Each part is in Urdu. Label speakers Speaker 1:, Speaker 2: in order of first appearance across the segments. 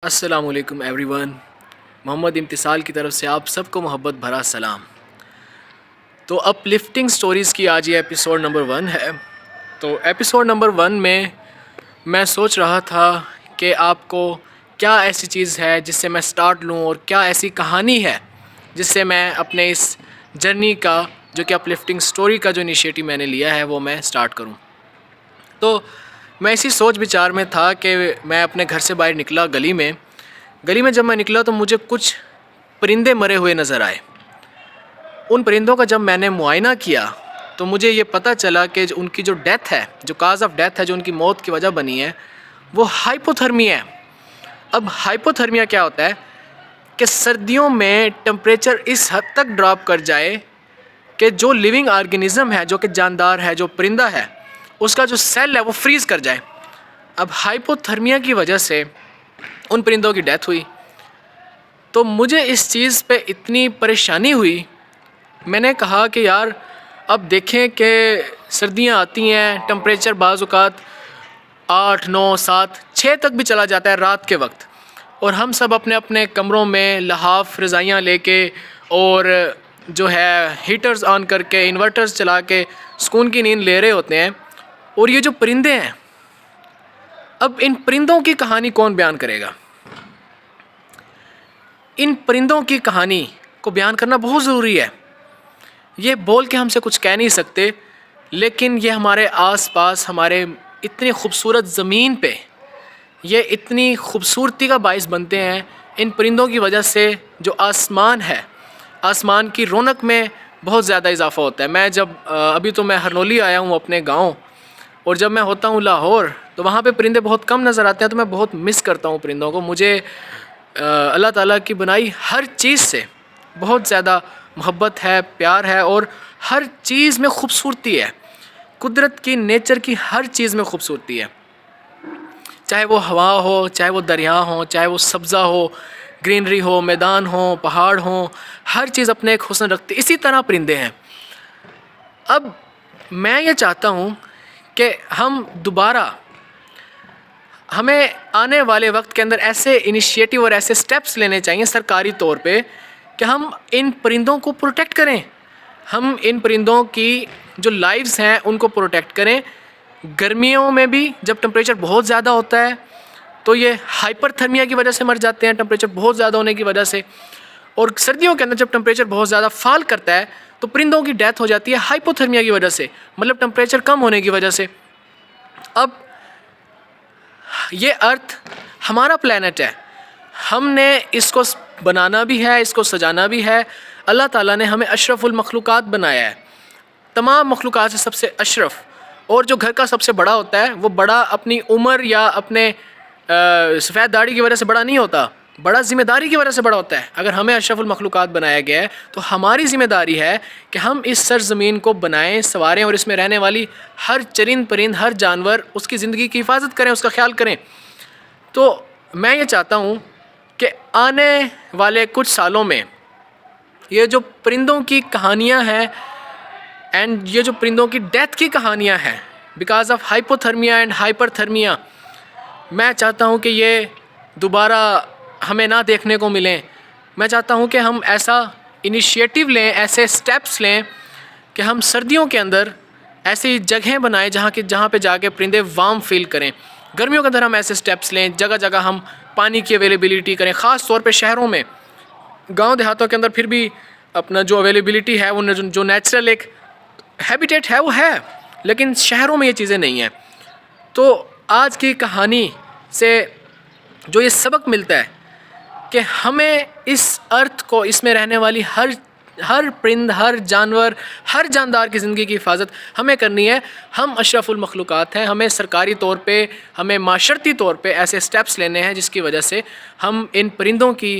Speaker 1: السلام علیکم ایوری ون. محمد امتصال کی طرف سے آپ سب کو محبت بھرا سلام. تو اپ لفٹنگ سٹوریز کی آج یہ ایپیسوڈ نمبر 1 ہے. تو ایپیسوڈ نمبر 1 میں سوچ رہا تھا کہ آپ کو کیا ایسی چیز ہے جس سے میں سٹارٹ لوں، اور کیا ایسی کہانی ہے جس سے میں اپنے اس جرنی کا، جو کہ اپ لفٹنگ سٹوری کا جو انیشیٹو میں نے لیا ہے، وہ میں سٹارٹ کروں. تو میں اسی سوچ بچار میں تھا کہ میں اپنے گھر سے باہر نکلا. گلی میں جب میں نکلا تو مجھے کچھ پرندے مرے ہوئے نظر آئے. ان پرندوں کا جب میں نے معائنہ کیا تو مجھے یہ پتہ چلا کہ ان کی جو ڈیتھ ہے، جو کاز آف ڈیتھ ہے، جو ان کی موت کی وجہ بنی ہے، وہ ہائپوتھرمیا ہے. اب ہائپوتھرمیا کیا ہوتا ہے کہ سردیوں میں ٹمپریچر اس حد تک ڈراپ کر جائے کہ جو لیونگ آرگنزم ہے، جو کہ جاندار ہے، جو پرندہ ہے، اس کا جو سیل ہے وہ فریز کر جائے. اب ہائپوتھرمیا کی وجہ سے ان پرندوں کی ڈیتھ ہوئی. تو مجھے اس چیز پہ اتنی پریشانی ہوئی. میں نے کہا کہ یار اب دیکھیں کہ سردیاں آتی ہیں، ٹمپریچر بعض اوقات 8، 9، 7، 6 تک بھی چلا جاتا ہے رات کے وقت، اور ہم سب اپنے اپنے کمروں میں لحاف رضائیاں لے کے اور جو ہے ہیٹرز آن کر کے، انورٹرز چلا کے سکون کی نیند لے رہے ہوتے ہیں. اور یہ جو پرندے ہیں، اب ان پرندوں کی کہانی کون بیان کرے گا؟ ان پرندوں کی کہانی کو بیان کرنا بہت ضروری ہے. یہ بول کے ہم سے کچھ کہہ نہیں سکتے، لیکن یہ ہمارے آس پاس، ہمارے اتنی خوبصورت زمین پہ یہ اتنی خوبصورتی کا باعث بنتے ہیں. ان پرندوں کی وجہ سے جو آسمان ہے، آسمان کی رونق میں بہت زیادہ اضافہ ہوتا ہے. میں جب ابھی تو میں ہرنولی آیا ہوں اپنے گاؤں، اور جب میں ہوتا ہوں لاہور تو وہاں پہ پرندے بہت کم نظر آتے ہیں. تو میں بہت مس کرتا ہوں پرندوں کو. مجھے اللہ تعالیٰ کی بنائی ہر چیز سے بہت زیادہ محبت ہے، پیار ہے، اور ہر چیز میں خوبصورتی ہے. قدرت کی، نیچر کی ہر چیز میں خوبصورتی ہے، چاہے وہ ہوا ہو، چاہے وہ دریا ہو، چاہے وہ سبزہ ہو، گرینری ہو، میدان ہو، پہاڑ ہوں، ہر چیز اپنے ایک حسن رکھتی. اسی طرح پرندے ہیں. اب میں یہ چاہتا ہوں کہ ہمیں آنے والے وقت کے اندر ایسے انیشیٹو اور ایسے سٹیپس لینے چاہیے سرکاری طور پہ کہ ہم ان پرندوں کو پروٹیکٹ کریں. ہم ان پرندوں کی جو لائفز ہیں ان کو پروٹیکٹ کریں. گرمیوں میں بھی جب ٹمپریچر بہت زیادہ ہوتا ہے تو یہ ہائپر تھرمیا کی وجہ سے مر جاتے ہیں، ٹمپریچر بہت زیادہ ہونے کی وجہ سے. اور سردیوں کے اندر جب ٹمپریچر بہت زیادہ فال کرتا ہے تو پرندوں کی ڈیتھ ہو جاتی ہے ہائپوتھرمیا کی وجہ سے، مطلب ٹمپریچر کم ہونے کی وجہ سے. اب یہ ارتھ ہمارا پلینٹ ہے، ہم نے اس کو بنانا بھی ہے، اس کو سجانا بھی ہے. اللہ تعالیٰ نے ہمیں اشرف المخلوقات بنایا ہے، تمام مخلوقات سے سب سے اشرف. اور جو گھر کا سب سے بڑا ہوتا ہے وہ بڑا اپنی عمر یا اپنے سفید داڑھی کی وجہ سے بڑا نہیں ہوتا، بڑا ذمہ داری کی وجہ سے بڑا ہوتا ہے. اگر ہمیں اشرف المخلوقات بنایا گیا ہے تو ہماری ذمہ داری ہے کہ ہم اس سرزمین کو بنائیں، سنواریں، اور اس میں رہنے والی ہر چرند پرند، ہر جانور، اس کی زندگی کی حفاظت کریں، اس کا خیال کریں. تو میں یہ چاہتا ہوں کہ آنے والے کچھ سالوں میں یہ جو پرندوں کی کہانیاں ہیں، اینڈ یہ جو پرندوں کی ڈیتھ کی کہانیاں ہیں بیکاز آف ہائپوتھرمیا اینڈ ہائپر تھرمیا، میں چاہتا ہوں کہ یہ دوبارہ ہمیں نہ دیکھنے کو ملیں. میں چاہتا ہوں کہ ہم ایسا انیشیٹو لیں، ایسے سٹیپس لیں کہ ہم سردیوں کے اندر ایسی جگہیں بنائیں جہاں پہ جا کے پرندے وارم فیل کریں. گرمیوں کے اندر ہم ایسے سٹیپس لیں، جگہ جگہ ہم پانی کی اویلیبلٹی کریں، خاص طور پہ شہروں میں. گاؤں دیہاتوں کے اندر پھر بھی اپنا جو اویلیبلٹی ہے، وہ جو نیچرل ایک ہیبیٹیٹ ہے وہ ہے، لیکن شہروں میں یہ چیزیں نہیں ہیں. تو آج کی کہانی سے جو یہ سبق ملتا ہے کہ ہمیں اس ارتھ کو، اس میں رہنے والی ہر پرند، ہر جانور، ہر جاندار کی زندگی کی حفاظت ہمیں کرنی ہے. ہم اشرف المخلوقات ہیں، ہمیں سرکاری طور پہ، ہمیں معاشرتی طور پہ ایسے سٹیپس لینے ہیں جس کی وجہ سے ہم ان پرندوں کی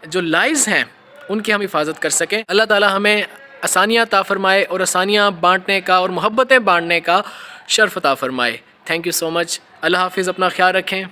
Speaker 1: جو لائفز ہیں ان کی ہم حفاظت کر سکیں. اللہ تعالیٰ ہمیں آسانیاں عطا فرمائے، اور آسانیاں بانٹنے کا اور محبتیں بانٹنے کا شرف عطا فرمائے. تھینک یو سو مچ. اللہ حافظ. اپنا خیال رکھیں.